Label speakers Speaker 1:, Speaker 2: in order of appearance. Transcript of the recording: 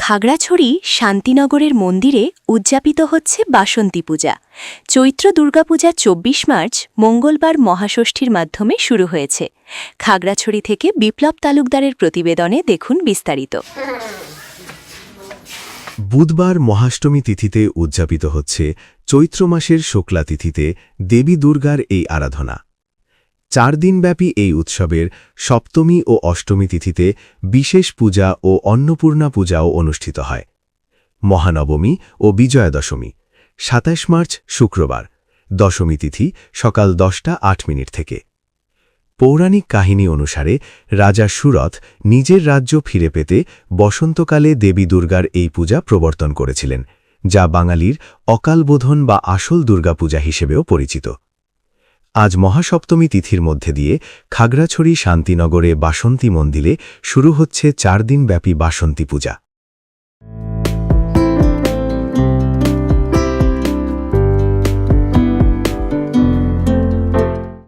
Speaker 1: খাগড়াছড়ি শান্তিনগরের মন্দিরে উদযাপিত হচ্ছে বাসন্তী পূজা। চৈত্র দুর্গাপূজা ২৪ মার্চ মঙ্গলবার মহাষষ্ঠীর মাধ্যমে শুরু হয়েছে। খাগড়াছড়ি থেকে বিপ্লব তালুকদারের প্রতিবেদনে দেখুন বিস্তারিত।
Speaker 2: বুধবার মহাষ্টমী তিথিতে উদযাপিত হচ্ছে চৈত্র মাসের শুক্লা তিথিতে দেবী দুর্গার এই আরাধনা। ৪ দিনব্যাপী এই উৎসবের সপ্তমী ও অষ্টমী তিথিতে বিশেষ পূজা ও অন্নপূর্ণা পূজাও অনুষ্ঠিত হয়। মহানবমী ও বিজয়া দশমী ২৭ মার্চ শুক্রবার, দশমী তিথি সকাল ১০টা ৮ থেকে। পৌরাণিক কাহিনী অনুসারে রাজা সুরথ নিজের রাজ্য ফিরে পেতে বসন্তকালে দেবী দুর্গার এই পূজা প্রবর্তন করেছিলেন, যা বাঙালির অকালবোধন বা আসল দুর্গাপূজা হিসেবেও পরিচিত। আজ মহাসপ্তমী তিথির মধ্যে দিয়ে খাগড়াছড়ি শান্তিনগরে বাসন্তী মন্দিরে শুরু হচ্ছে ৪ দিনব্যাপী বাসন্তী পূজা।